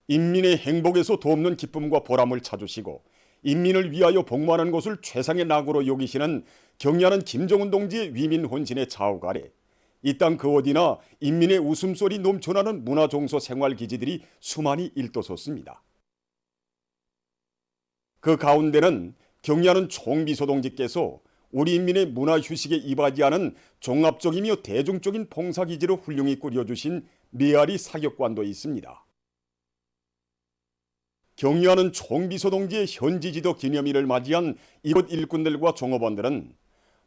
인민의 행복에서 돕는 기쁨과 보람을 찾으시고 인민을 위하여 복무하는 것을 최상의 낙으로 여기시는 경의하는 김정은 동지의 위민 혼신의 자욱 아래 이 땅 그 어디나 인민의 웃음소리 넘쳐나는 문화종소 생활기지들이 수많이 일떠섰습니다. 그 가운데는 경의하는 총비서동지께서 우리 인민의 문화휴식에 이바지하는 종합적이며 대중적인 봉사기지로 훌륭히 꾸려주신 메아리 사격관도 있습니다. 경의하는 총비서동지의 현지지도 기념일을 맞이한 이곳 일꾼들과 종업원들은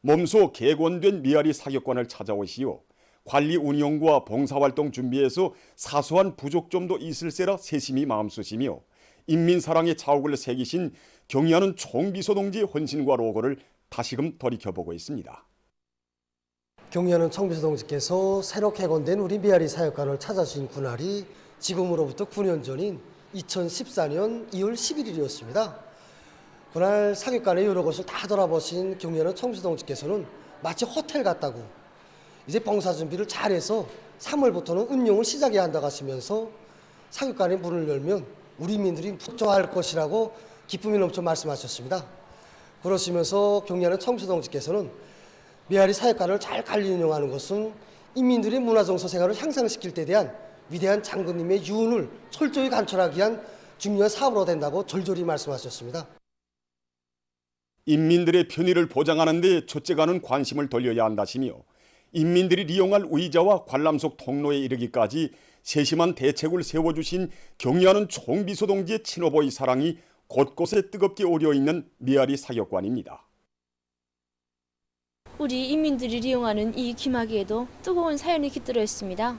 몸소 개관된 메아리 사격관을 찾아오시어 관리 운영과 봉사활동 준비에서 사소한 부족점도 있을세라 세심히 마음쓰시며 인민사랑의 자욱을 새기신 경의하는 총비서동지의 헌신과 로고를 다시금 돌이켜보고 있습니다. 경의하는 총비서동지께서 새로 개건된 우리 메아리 사역관을 찾아주신 그날이 지금으로부터 9년 전인 2014년 2월 11일이었습니다. 그날 사격관의 여러 곳을 다 돌아보신 경의하는 총비서동지께서는 마치 호텔 같다고 이제 봉사 준비를 잘해서 3월부터는 운영을 시작해야 한다고 하시면서 사격관의 문을 열면 우리 민들이 부족할 것이라고 기쁨이 넘쳐 말씀하셨습니다. 그러시면서 경의하는 총비서동지께서는 메아리 사역관을 잘 관리 운영하는 것은 인민들의 문화정서 생활을 향상시킬 데 대한 위대한 장군님의 유언을 철저히 관철하기 위한 중요한 사업으로 된다고 절절히 말씀하셨습니다. 인민들의 편의를 보장하는 데 첫째가는 관심을 돌려야 한다시며 인민들이 이용할 의자와 관람석 통로에 이르기까지 세심한 대책을 세워주신 경의하는 총비서동지의 친오보의 사랑이 곳곳에 뜨겁게 오려있는 메아리 사격관입니다. 우리 인민들이 이용하는 이 기마개에도 뜨거운 사연이 깃들어 있습니다.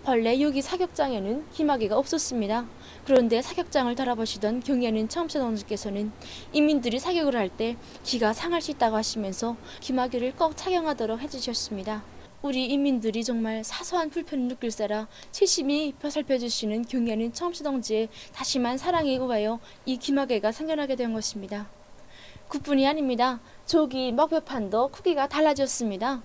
본래 여기 사격장에는 기마개가 없었습니다. 그런데 사격장을 돌아보시던 경의하는 총비서동지께서는 인민들이 사격을 할 때 기가 상할 수 있다고 하시면서 기마개를 꼭 착용하도록 해주셨습니다. 우리 인민들이 정말 사소한 불편을 느낄세라 세심히 살펴주시는 경의하는 총비서동지의 다심한 사랑에 의하여 이 기마개가 생겨나게 된 것입니다. 그뿐이 아닙니다. 저기 먹표판도 크기가 달라졌습니다.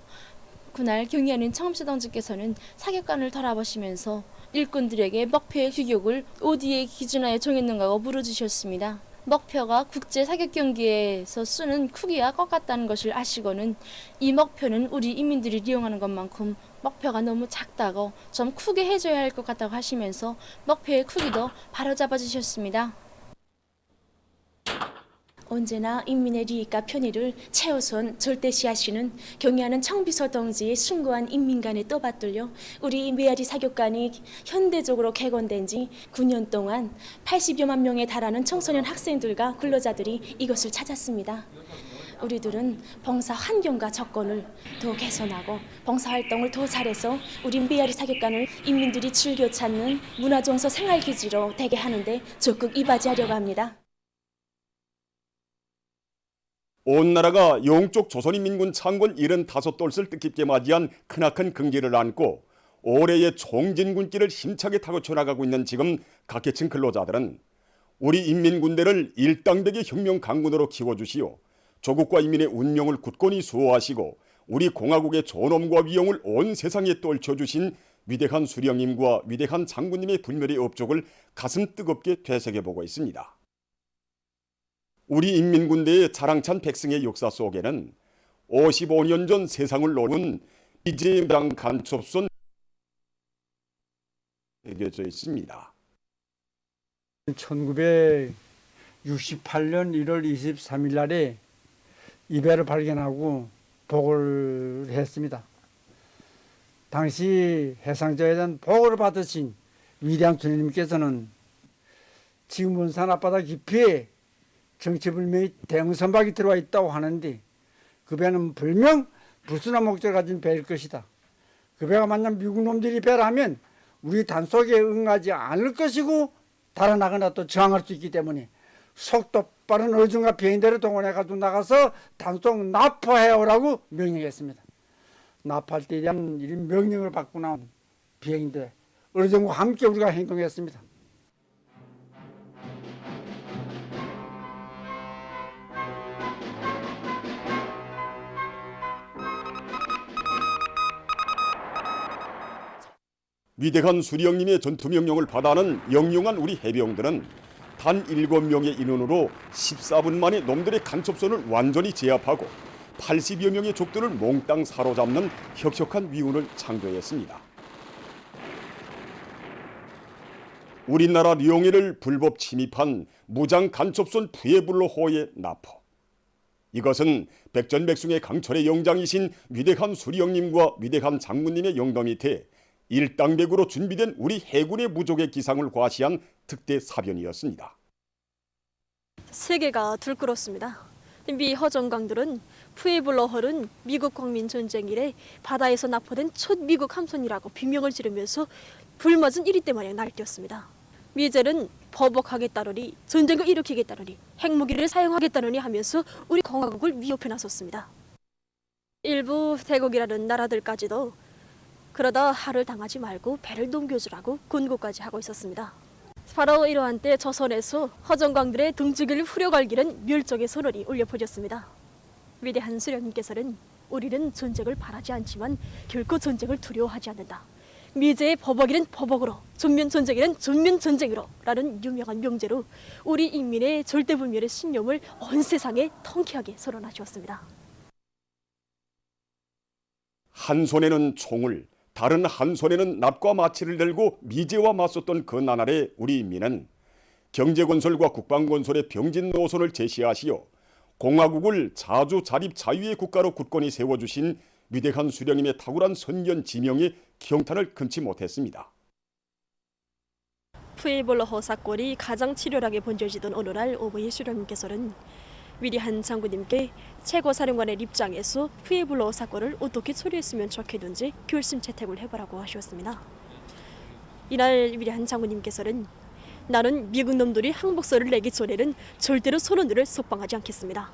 그날 경의하는 총비서동지께서는 사격관을 돌아보시면서 일꾼들에게 먹표의 규격을 어디에 기준하여 정했는가고 물어주셨습니다. 먹표가 국제 사격 경기에서 쓰는 크기와 똑같다는 것을 아시고는 이 먹표는 우리 인민들이 이용하는 것만큼 먹표가 너무 작다고 좀 크게 해줘야 할 것 같다고 하시면서 먹표의 크기도 바로잡아 주셨습니다. 언제나 인민의利益과 편의를 최우선 절대시하시는 경의하는 총비서동지의 숭고한 인민 간의 떠받들려 우리 메아리 사격관이 현대적으로 개건된 지 9년 동안 80여만 명에 달하는 청소년 학생들과 근로자들이 이것을 찾았습니다. 우리들은 봉사 환경과 조건을 더 개선하고 봉사활동을 더 잘해서 우리 메아리 사격관을 인민들이 즐겨 찾는 문화정서 생활기지로 되게 하는데 적극 이바지하려고 합니다. 온 나라가 영적 조선인민군 창건 75돌을 뜻깊게 맞이한 크나큰 긍지를 안고 올해의 총진군길을 힘차게 타고 쳐나가고 있는 지금 각계층 근로자들은 우리 인민군대를 일당백의 혁명 강군으로 키워주시오 조국과 인민의 운명을 굳건히 수호하시고 우리 공화국의 존엄과 위용을 온 세상에 떨쳐주신 위대한 수령님과 위대한 장군님의 불멸의 업적을 가슴 뜨겁게 되새겨보고 있습니다. 우리 인민군대의 자랑찬 백승의 역사 속에는 55년 전 세상을 놓은 이재명 간첩선 새겨져 있습니다. 1968년 1월 23일 날에 이 배를 발견하고 보고를 했습니다. 당시 해상자에 대한 보고를 받으신 위대한 주님께서는 지금 원산 앞바다 깊이에 정체불명의 대형 선박이 들어와 있다고 하는데 그 배는 분명 불순한 목적을 가진 배일 것이다. 그 배가 만약 미국 놈들이 배라면 우리 단속에 응하지 않을 것이고 달아나거나 또 저항할 수 있기 때문에 속도 빠른 어중과 비행대를 동원해가지고 나가서 단속 납포해오라고 명령했습니다. 납포할 때에 대한 이런 명령을 받고 나온 비행대 어중과 함께 우리가 행동했습니다. 위대한 수령님의 전투명령을 받아는 영용한 우리 해병들은 단 7명의 인원으로 14분 만에 놈들의 간첩선을 완전히 제압하고 80여 명의 적들을 몽땅 사로잡는 혁혁한 위훈을 창조했습니다. 우리나라 령해를 불법 침입한 무장 간첩선 푸에블로호의 납포. 이것은 백전백승의 강철의 영장이신 위대한 수령님과 위대한 장군님의 영도 밑에 일당백으로 준비된 우리 해군의 무적의 기상을 과시한 특대 사변이었습니다. 세계가 들끓었습니다. 미 허정강들은 푸에블러홀은 미국 국민 전쟁 이래 바다에서 납포된 첫 미국 함선이라고 비명을 지르면서 불맞은 1위 때 마냥 날뛰었습니다. 미젤은 버벅하겠다느니 전쟁을 일으키겠다느니 핵무기를 사용하겠다느니 하면서 우리 공화국을 위협해 나섰습니다. 일부 대국이라는 나라들까지도 그러다 하를 당하지 말고 배를 넘겨주라고 권고까지 하고 있었습니다. 바로 이러한 때 조선에서 허정광들의 등지기를 후려갈기는 멸종의 선언이 울려 퍼졌습니다. 위대한 수령님께서는 우리는 전쟁을 바라지 않지만 결코 전쟁을 두려워하지 않는다. 미제의 버벅이는 버벅으로, 전면 전쟁이는 전면 전쟁으로 라는 유명한 명제로 우리 인민의 절대불멸의 신념을 온 세상에 통쾌하게 선언하셨습니다. 한 손에는 총을, 다른 한 손에는 납과 마치를 들고 미제와 맞섰던 그 나날의 우리 인민은 경제건설과 국방건설의 병진 노선을 제시하시어 공화국을 자주 자립 자유의 국가로 굳건히 세워주신 위대한 수령님의 탁월한 선견 지명에 경탄을 금치 못했습니다. 푸에블러호 사건이 가장 치열하게 번져지던 어느 날 오버히 수령님께서는 위대한 장군님께 최고사령관의 입장에서 푸에블러호 사건을 어떻게 처리했으면 좋겠는지 결심 채택을 해보라고 하셨습니다. 이날 위대한 장군님께서는 나는 미국 놈들이 항복서를 내기 전에는 절대로 선원들을 석방하지 않겠습니다.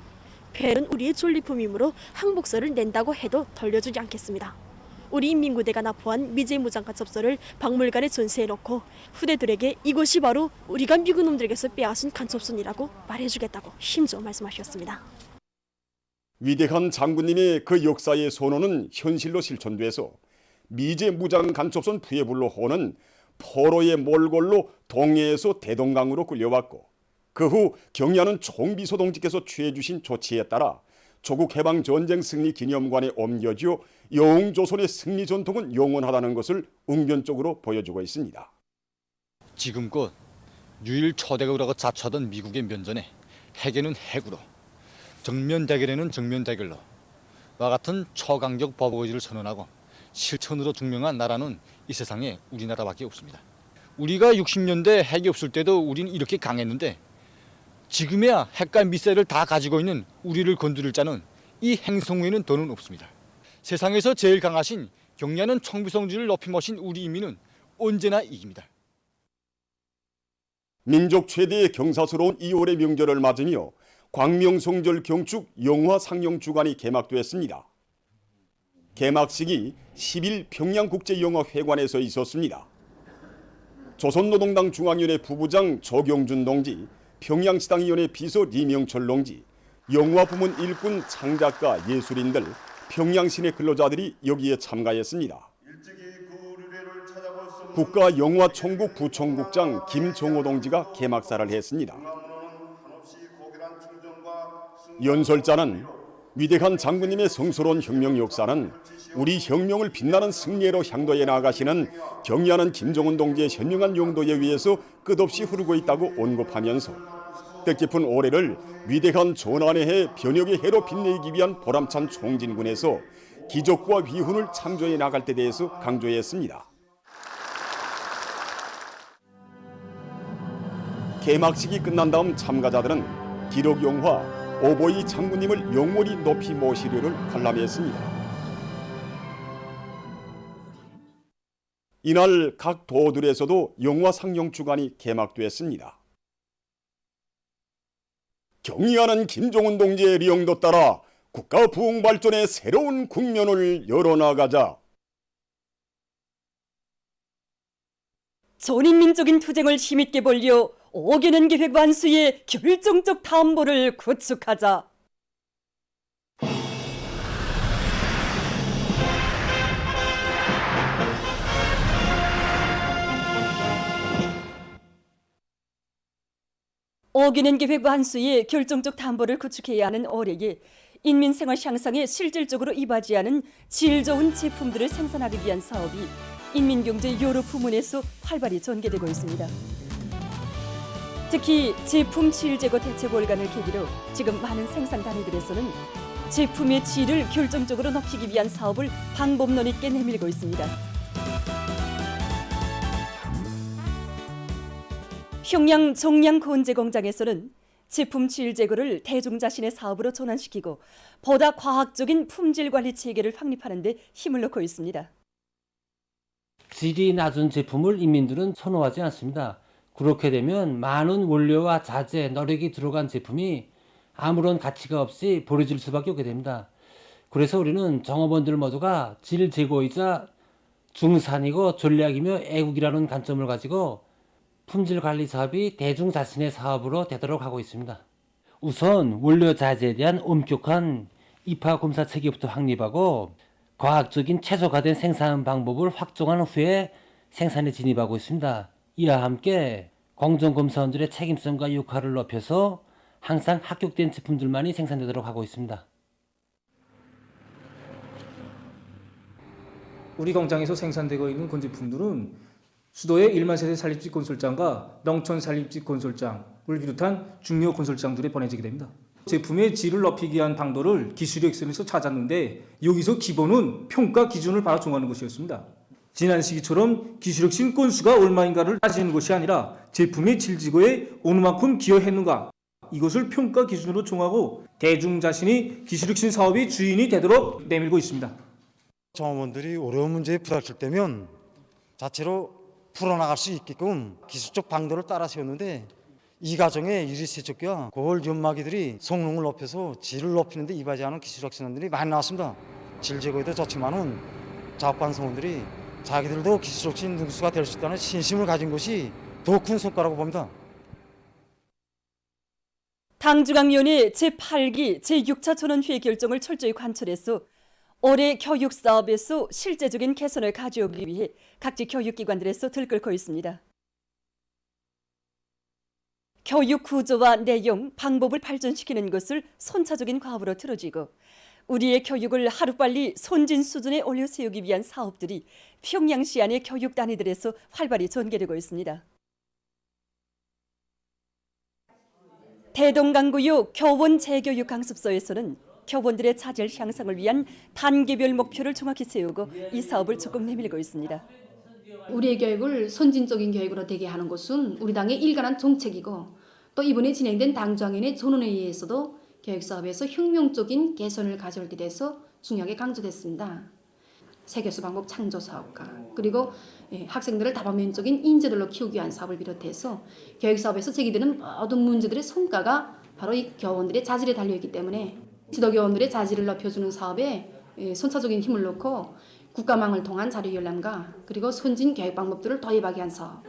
배는 우리의 전리품이므로 항복서를 낸다고 해도 돌려주지 않겠습니다. 우리 인민군대가 납포한 미제 무장간첩서를 박물관에 전시해놓고 후대들에게 이것이 바로 우리가 미국 놈들에게서 빼앗은 간첩선이라고 말해주겠다고 힘줘 말씀하셨습니다. 위대한 장군님의 그 역사의 선언은 현실로 실천돼서 미제 무장 간첩선 푸에블로호는 포로의 몰골로 동해에서 대동강으로 끌려왔고 그 후 경야는 총비서동지께서 취해주신 조치에 따라 조국 해방 전쟁 승리 기념관에 옮겨져 영조선의 승리 전통은 영원하다는 것을 웅변적으로 보여주고 있습니다. 지금껏 유일 초대국이라고 자처하던 미국의 면전에 핵에는 핵으로, 정면 대결에는 정면 대결로 와 같은 초강력 버버의지를 선언하고 실천으로 증명한 나라는 이 세상에 우리나라밖에 없습니다. 우리가 60년대 핵이 없을 때도 우리는 이렇게 강했는데 지금에야 핵과 미사일을 다 가지고 있는 우리를 건드릴 자는 이 행성 외에는 더는 없습니다. 세상에서 제일 강하신 경야는 청비성지를 높이 모신 우리 인민은 언제나 이깁니다. 민족 최대의 경사스러운 2월의 명절을 맞으며 광명성절 경축 영화 상영 주간이 개막됐습니다. 개막식이 10일 평양국제영화회관에서 있었습니다. 조선노동당 중앙위원회 부부장 조경준 동지, 평양시당위원회 비서 리명철 동지, 영화부문 일꾼 창작가 예술인들, 평양시내 근로자들이 여기에 참가했습니다. 국가영화총국 부총국장 김정호 동지가 개막사를 했습니다. 연설자는 위대한 장군님의 성스러운 혁명 역사는 우리 혁명을 빛나는 승리로 향도해 나가시는 경의하는 김정은 동지의 현명한 용도에 의해서 끝없이 흐르고 있다고 언급하면서 뜻깊은 올해를 위대한 전환의 해 변혁의 해로 빛내기 위한 보람찬 총진군에서 기적과 위훈을 창조해 나갈 때 대해서 강조했습니다. 개막식이 끝난 다음 참가자들은 기록 영화 오보이 장군님을 영원히 높이 모시려를 관람했습니다. 이날 각 도들에서도 영화 상영 주간이 개막됐습니다. 경의하는 김정은 동지의 리용도 따라 국가 부흥 발전의 새로운 국면을 열어나가자. 전인민족인 투쟁을 힘있게 벌려 5개년 계획 완수의 결정적 담보를 구축하자. 어기는 계획 완수에 결정적 담보를 구축해야 하는 올해에 인민생활 향상에 실질적으로 이바지하는 질 좋은 제품들을 생산하기 위한 사업이 인민경제 여러 부문에서 활발히 전개되고 있습니다. 특히 제품 질 제거 대책 월간을 계기로 지금 많은 생산 단위들에서는 제품의 질을 결정적으로 높이기 위한 사업을 방법론 있게 내밀고 있습니다. 평양 정량 건재 공장에서는 제품 질 제거를 대중 자신의 사업으로 전환시키고 보다 과학적인 품질 관리 체계를 확립하는 데 힘을 넣고 있습니다. 질이 낮은 제품을 인민들은 선호하지 않습니다. 그렇게 되면 많은 원료와 자재, 노력이 들어간 제품이 아무런 가치가 없이 버려질 수밖에 없게 됩니다. 그래서 우리는 종업원들 모두가 질 제고이자 중산이고 전략이며 애국이라는 관점을 가지고 품질 관리 사업이 대중 자신의 사업으로 되도록 하고 있습니다. 우선 원료 자재에 대한 엄격한 입하 검사 체계부터 확립하고 과학적인 최소화된 생산 방법을 확정한 후에 생산에 진입하고 있습니다. 이와 함께 공정검사원들의 책임성과 역할을 높여서 항상 합격된 제품들만이 생산되도록 하고 있습니다. 우리 공장에서 생산되고 있는 건제품들은 수도의 1만 세대 산림집 건설장과 농촌 산림집 건설장을 비롯한 중요 건설장들에 보내지게 됩니다. 제품의 질을 높이기 위한 방도를 기술의 엑셀에서 찾았는데 여기서 기본은 평가 기준을 바로 정하는 것이었습니다. 지난 시기처럼 기술혁 신 건수가 얼마인가를 따지는 것이 아니라 제품의 질 제거에 어느 만큼 기여했는가 이것을 평가 기준으로 정하고 대중 자신이 기술혁 신 사업의 주인이 되도록 내밀고 있습니다. 종업원들이 어려운 문제에 부닥칠 때면 자체로 풀어나갈 수 있게끔 기술적 방도를 따라 세웠는데 이 과정에 유리세척기와 고월 연마기들이 성능을 높여서 질을 높이는 데 이바지하는 기술혁신원들이 많이 나왔습니다. 질 제거에도 좋지만은 자업관성원들이 자기들도 기술혁신 능수가 될 수 있다는 신심을 가진 것이 더 큰 성과라고 봅니다. 당중앙위원회 제8기 제6차 전원회의 결정을 철저히 관철해서 올해 교육 사업에서 실제적인 개선을 가져오기 위해 각지 교육기관들에서 들끓고 있습니다. 교육 구조와 내용, 방법을 발전시키는 것을 선차적인 과업으로 틀어지고 우리의 교육을 하루빨리 선진 수준에 올려세우기 위한 사업들이 평양시 안의 교육 단위들에서 활발히 전개되고 있습니다. 대동강구역 교원 재교육 강습소에서는 교원들의 자질 향상을 위한 단계별 목표를 정확히 세우고 이 사업을 적극 내밀고 있습니다. 우리의 교육을 선진적인 교육으로 되게 하는 것은 우리 당의 일관한 정책이고 또 이번에 진행된 당정인의 전원회의에서도 교육사업에서 혁명적인 개선을 가져올 때 대해서 중요하게 강조됐습니다. 세교수 방법 창조 사업과 그리고 학생들을 다방면적인 인재들로 키우기 위한 사업을 비롯해서 교육사업에서 제기되는 모든 문제들의 성과가 바로 이 교원들의 자질에 달려있기 때문에 지도교원들의 자질을 높여주는 사업에 선차적인 힘을 놓고 국가망을 통한 자료 열람과 그리고 선진 교육 방법들을 도입하기 위한 사업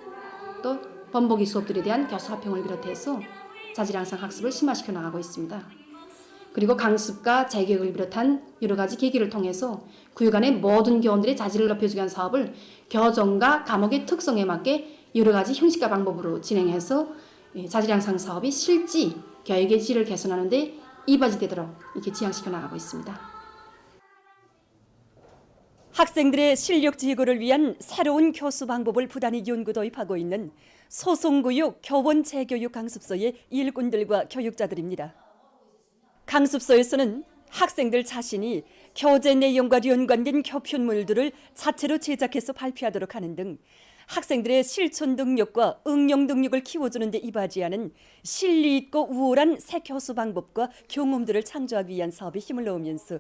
또 번복이 수업들에 대한 교수 화평을 비롯해서 자질 향상 학습을 심화시켜 나가고 있습니다. 그리고 강습과 재교육을 비롯한 여러 가지 계기를 통해서 구역 안의 모든 교원들의 자질을 높여주기 위한 사업을 교정과 과목의 특성에 맞게 여러 가지 형식과 방법으로 진행해서 자질 향상 사업이 실지 교육의 질을 개선하는 데 이바지되도록 이렇게 지향시켜 나가고 있습니다. 학생들의 실력 제고를 위한 새로운 교수 방법을 부단히 연구 도입하고 있는 소송구역 교원 재교육 강습소의 일꾼들과 교육자들입니다. 강습소에서는 학생들 자신이 교재 내용과 연관된 교편물들을 자체로 제작해서 발표하도록 하는 등 학생들의 실천 능력과 응용 능력을 키워주는 데 이바지하는 실리 있고 우월한 새 교수 방법과 경험들을 창조하기 위한 사업에 힘을 넣으면서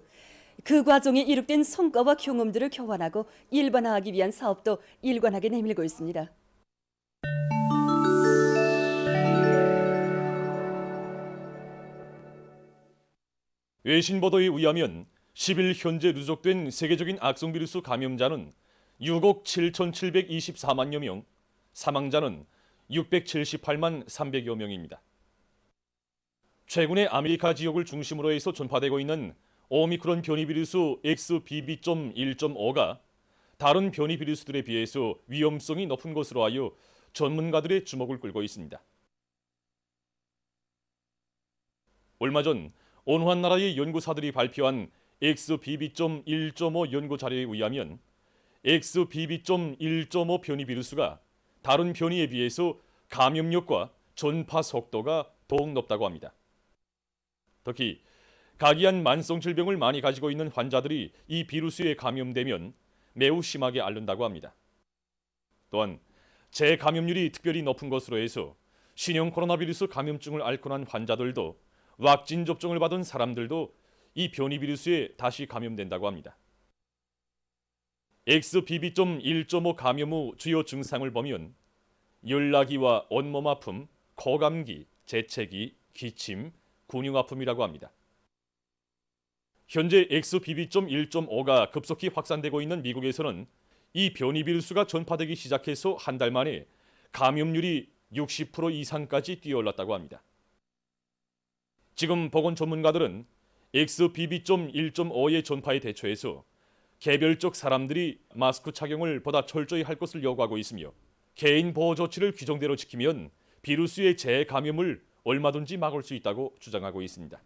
그 과정에 이룩된 성과와 경험들을 교환하고 일반화하기 위한 사업도 일관하게 내밀고 있습니다. 외신 보도에 의하면 10일 현재 누적된 세계적인 악성 비루스 감염자는 6억 7,724만여 명, 사망자는 678만 300여 명입니다. 최근에 아메리카 지역을 중심으로 해서 전파되고 있는 오미크론 변이 비루스 XBB.1.5가 다른 변이 비루스들에 비해서 위험성이 높은 것으로 하여 전문가들의 주목을 끌고 있습니다. 얼마 전 온환 나라의 연구사들이 발표한 XBB.1.5 연구 자료에 의하면 XBB.1.5 변이 비루스가 다른 변이에 비해서 감염력과 전파 속도가 더욱 높다고 합니다. 특히 각이한 만성 질병을 많이 가지고 있는 환자들이 이 비루스에 감염되면 매우 심하게 앓는다고 합니다. 또한 재감염률이 특별히 높은 것으로 해서 신형 코로나 비루스 감염증을 앓고 난 환자들도 왁신 접종을 받은 사람들도 이 변이 비루스에 다시 감염된다고 합니다. XBB.1.5 감염 후 주요 증상을 보면 열나기와 온몸 아픔, 거감기, 재채기, 기침, 근육 아픔이라고 합니다. 현재 XBB.1.5가 급속히 확산되고 있는 미국에서는 이 변이 비루스가 전파되기 시작해서 한 달 만에 감염률이 60% 이상까지 뛰어올랐다고 합니다. 지금 보건 전문가들은 XBB.1.5의 전파에 대처해서 개별적 사람들이 마스크 착용을 보다 철저히 할 것을 요구하고 있으며 개인 보호 조치를 규정대로 지키면 비루스의 재감염을 얼마든지 막을 수 있다고 주장하고 있습니다.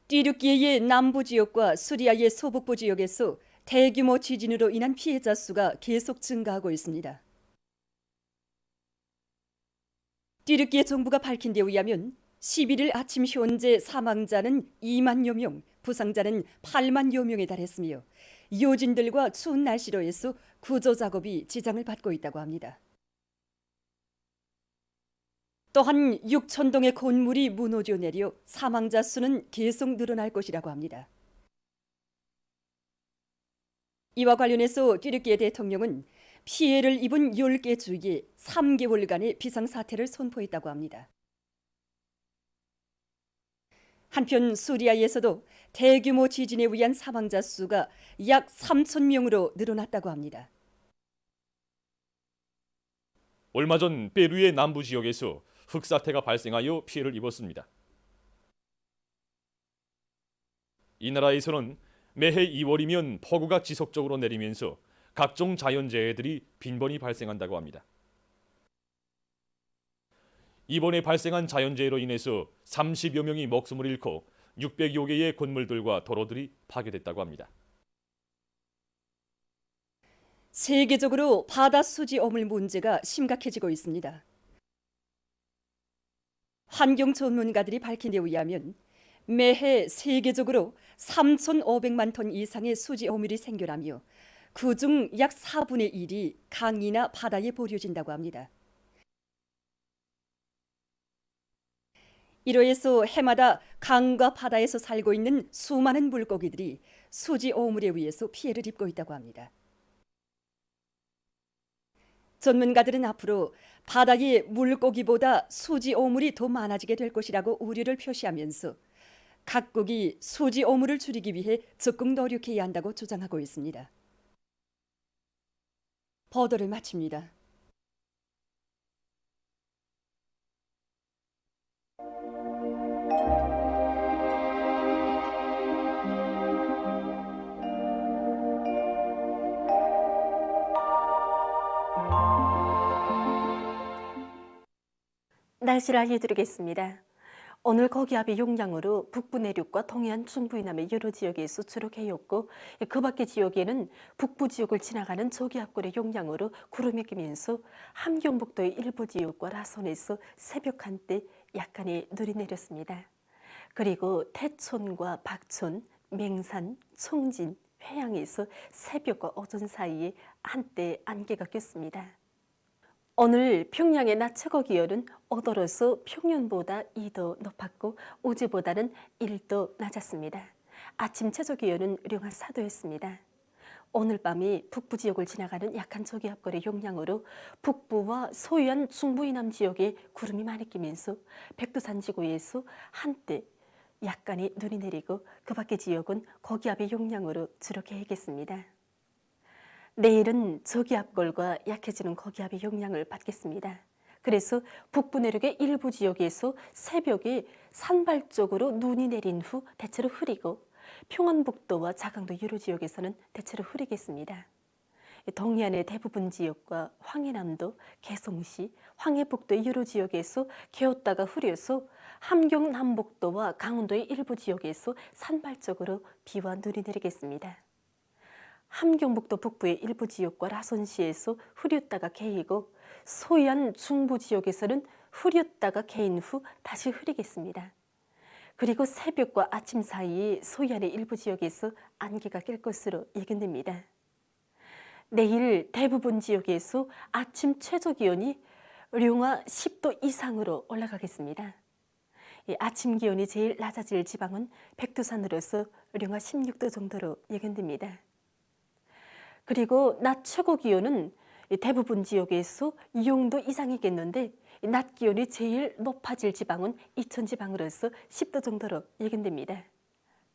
튀르키예의 남부 지역과 수리아의 서북부 지역에서 대규모 지진으로 인한 피해자 수가 계속 증가하고 있습니다. 튀르키예 정부가 밝힌 데 의하면 11일 아침 현재 사망자는 2만여 명, 부상자는 8만여 명에 달했으며 요진들과 추운 날씨로 해서 구조 작업이 지장을 받고 있다고 합니다. 또한 6천 동의 건물이 무너져 내려 사망자 수는 계속 늘어날 것이라고 합니다. 이와 관련해서 튀르키예 대통령은 피해를 입은 10개 주에 3개월간의 비상사태를 선포했다고 합니다. 한편 수리아에서도 대규모 지진에 의한 사망자 수가 약 3천 명으로 늘어났다고 합니다. 얼마 전 페루의 남부 지역에서 흑사태가 발생하여 피해를 입었습니다. 이 나라에서는 매해 2월이면 폭우가 지속적으로 내리면서 각종 자연재해들이 빈번히 발생한다고 합니다. 이번에 발생한 자연재해로 인해서 30여 명이 목숨을 잃고 600여 개의 건물들과 도로들이 파괴됐다고 합니다. 세계적으로 바다 수지 어물 문제가 심각해지고 있습니다. 환경 전문가들이 밝힌 데 의하면 매해 세계적으로 3,500만 톤 이상의 수지 어물이 생겨나며 그중 약 4분의 1이 강이나 바다에 버려진다고 합니다. 이로 해서 해마다 강과 바다에서 살고 있는 수많은 물고기들이 수지 어물에 의해서 피해를 입고 있다고 합니다. 전문가들은 앞으로 바다에 물고기보다 수지 어물이 더 많아지게 될 것이라고 우려를 표시하면서 각국이 수지 어물을 줄이기 위해 적극 노력해야 한다고 주장하고 있습니다. 보도를 마칩니다. 날씨를 알려드리겠습니다. 오늘 고기압의 영향으로 북부 내륙과 동해안 중부 이남의 여러 지역에 수출을 해였고 그 밖의 지역에는 북부 지역을 지나가는 저기압골의 영향으로 구름이 끼면서 함경북도의 일부 지역과 라선에서 새벽 한때 약간의 눈이 내렸습니다. 그리고 태촌과 박촌, 맹산, 청진, 회양에서 새벽과 오전 사이에 한때 안개가 꼈습니다. 오늘 평양의 낮 최고 기온은 오도로서 평년보다 2도 높았고 어제보다는 1도 낮았습니다. 아침 최저 기온은 령하 4도였습니다. 오늘 밤이 북부 지역을 지나가는 약한 저기압골의 영향으로 북부와 서해안 중부 이남 지역에 구름이 많이 끼면서 백두산 지구에서 한때 약간의 눈이 내리고 그 밖의 지역은 고기압의 영향으로 주로 개겠습니다. 내일은 저기압골과 약해지는 고기압의 영향을 받겠습니다. 그래서 북부 내륙의 일부 지역에서 새벽에 산발적으로 눈이 내린 후 대체로 흐리고 평안북도와 자강도 여러 지역에서는 대체로 흐리겠습니다. 동해안의 대부분 지역과 황해남도, 개성시, 황해북도의 여러 지역에서 개었다가 흐려서 함경 남북도와 강원도의 일부 지역에서 산발적으로 비와 눈이 내리겠습니다. 함경북도 북부의 일부 지역과 라선시에서 흐렸다가 개이고 소해안 중부 지역에서는 흐렸다가 개인 후 다시 흐리겠습니다. 그리고 새벽과 아침 사이에 소해안의 일부 지역에서 안개가 낄 것으로 예견됩니다. 내일 대부분 지역에서 아침 최저기온이 령화 10도 이상으로 올라가겠습니다. 아침 기온이 제일 낮아질 지방은 백두산으로서 령화 16도 정도로 예견됩니다. 그리고 낮 최고 기온은 대부분 지역에서 2영도 이상이겠는데 낮 기온이 제일 높아질 지방은 이천 지방으로서 10도 정도로 예견됩니다.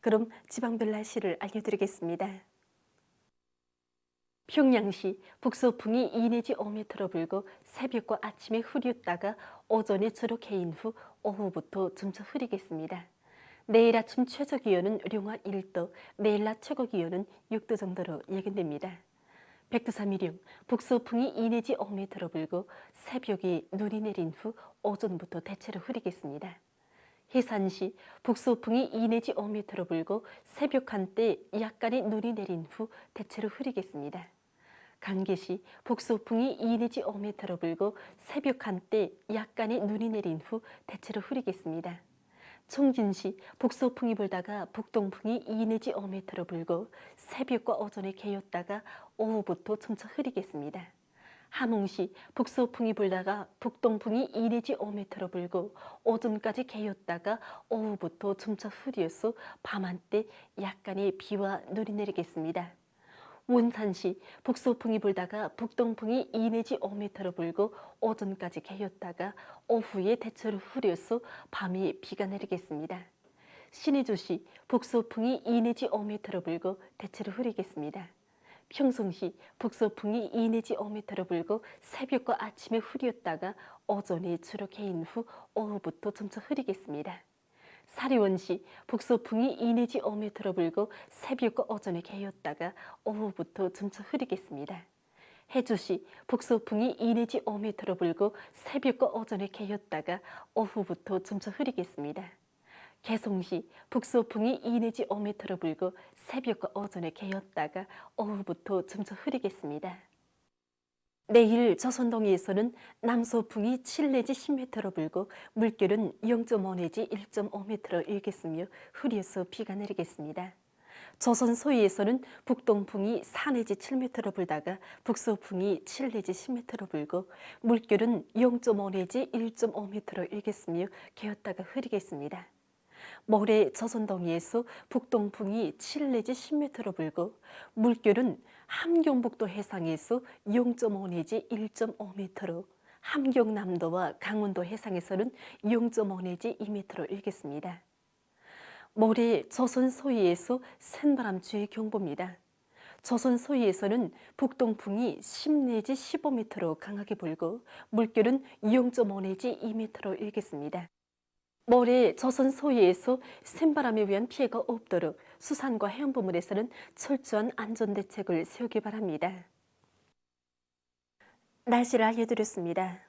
그럼 지방별 날씨를 알려드리겠습니다. 평양시 북서풍이 2 내지 5m로 불고 새벽과 아침에 흐렸다가 오전에 주로 개인 후 오후부터 점차 흐리겠습니다. 내일 아침 최저기온은 령화 1도, 내일 낮 최고기온은 6도 정도로 예견됩니다. 백두산미령 북서풍이 2 내지 5m로 불고 새벽에 눈이 내린 후 오전부터 대체로 흐리겠습니다. 해산시 북서풍이 2 내지 5m로 불고 새벽 한때 약간의 눈이 내린 후 대체로 흐리겠습니다. 강계시 북서풍이 2 내지 5m로 불고 새벽 한때 약간의 눈이 내린 후 대체로 흐리겠습니다. 청진시 북서풍이 불다가 북동풍이 2 내지 5m로 불고 새벽과 오전에 개였다가 오후부터 점차 흐리겠습니다. 함흥시 북서풍이 불다가 북동풍이 2 내지 5m로 불고 오전까지 개였다가 오후부터 점차 흐려서 밤한때 약간의 비와 눈이 내리겠습니다. 원산시 북서풍이 불다가 북동풍이 2 내지 5m로 불고 오전까지 개였다가 오후에 대체로 흐려서 밤에 비가 내리겠습니다. 신의주시 북서풍이 2 내지 5m로 불고 대체로 흐리겠습니다. 평성시 북서풍이 2 내지 5m로 불고 새벽과 아침에 흐렸다가 오전에 주로 개인 후 오후부터 점차 흐리겠습니다. 사리원시 북서풍이 2 내지 5m로 불고 새벽과 오전에 개였다가 오후부터 점차 흐리겠습니다. 해주시 북서풍이 2 내지 5m로 불고 새벽과 오전에 개였다가 오후부터 점차 흐리겠습니다. 개성시 북서풍이 2 내지 5m로 불고 새벽과 오전에 개였다가 오후부터 점차 흐리겠습니다. 내일 조선동해에서는 남서풍이 7 내지 10m로 불고 물결은 0.5 내지 1.5m로 일겠으며 흐려서 비가 내리겠습니다. 조선 서해에서는 북동풍이 4 내지 7m로 불다가 북서풍이 7 내지 10m로 불고 물결은 0.5 내지 1.5m로 일겠으며 개었다가 흐리겠습니다. 모레 조선동해에서 북동풍이 7 내지 10m로 불고 물결은 함경북도 해상에서 0.5 내지 1.5m로 함경남도와 강원도 해상에서는 0.5 내지 2m로 일겠습니다. 모레 조선 서해에서 센바람 주의 경보입니다. 조선 서해에서는 북동풍이 10 내지 15m로 강하게 불고 물결은 0.5 내지 2m로 일겠습니다. 모레 조선 서해에서 센바람에 의한 피해가 없도록 수산과 해양부문에서는 철저한 안전대책을 세우기 바랍니다. 날씨를 알려드렸습니다.